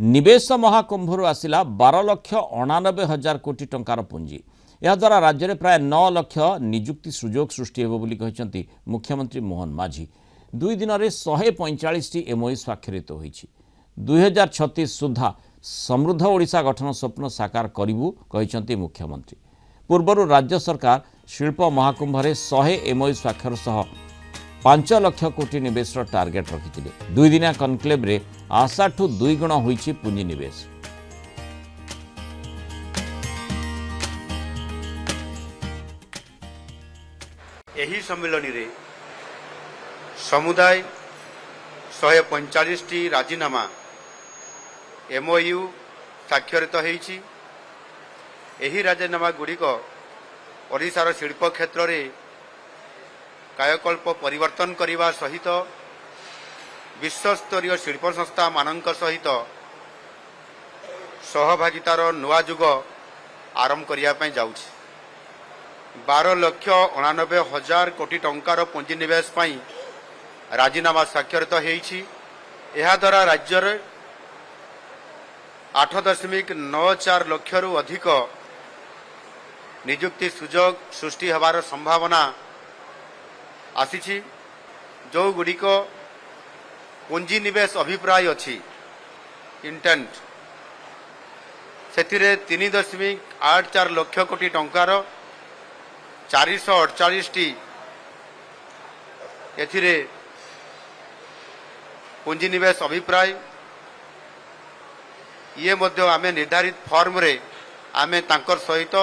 निवेश महाकुंभर आसिला 12,99,000 कोटी टंकार पुंजी। याद्वारा राज्य में प्राय 9 लाख निजुक्ति सुजोग सृष्टि होब बोली कहते मुख्यमंत्री मोहन माझी। 2 दिन में 145 एमओयू स्वाक्षरित होईछि। 2036 सुधा समृद्ध ओडिशा गठन स्वप्न साकार करिबु कहते मुख्यमंत्री। पूर्वर राज्य सरकार शिल्प महाकुंभ 100 एमओयू स्वाक्षर सह 5 लाख कोटी निवेश टार्गेट रखी। 2 दिनिया कनक्लेव रे आशाठू 2 गुण होईछि पुंजी निवेश। एही सम्मेलन रे समुदाय 145 राजीनामा एमओयू स्वाक्षरित होईछि। एही राजीनामा गुड़िक ओडिशार शिल्प क्षेत्र रे कायकल्प परिवर्तन करने सहित विश्वस्तरीय शिल्प संस्था मानक सहित सहभागितार नुआ जुग आरंभ करने जाउछि। 12,99,000 कोटी टंकार पुंजीनिवेश राजीनामा स्वाक्षरित होईछि। यह द्वारा राज्य 8.94 लाख रु अधिक निजुक्ति सुजोग सृष्टि होबार संभावना आसी। जो गुड़िक पुंजीनिवेश अभिप्राय अच्छी इंटेंट से 3.84 लाख कोटी टंकार 448 एथिरे पुंजीनिवेश अभिप्राय ये मध्य आमे निर्धारित फॉर्म रे आमे तांकर सहित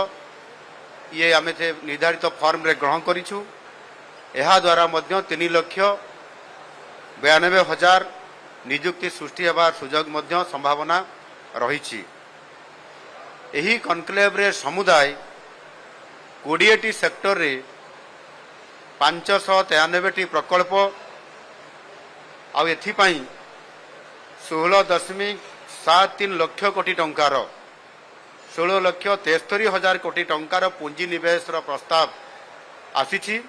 ये आमे से निर्धारित फॉर्म रे ग्रहण करिछु। यह द्वारा 3,92,000 निजुक्ति सृष्टि होबार सुजोग संभावना रही। यही कनक्लेव रे समुदाय 20 सेक्टर रे 593 प्रकल्प आउ 16.73 लाख कोटी टंकार 16,73,000 कोटी टंकार पुंजी निवेश प्रस्ताव आसी।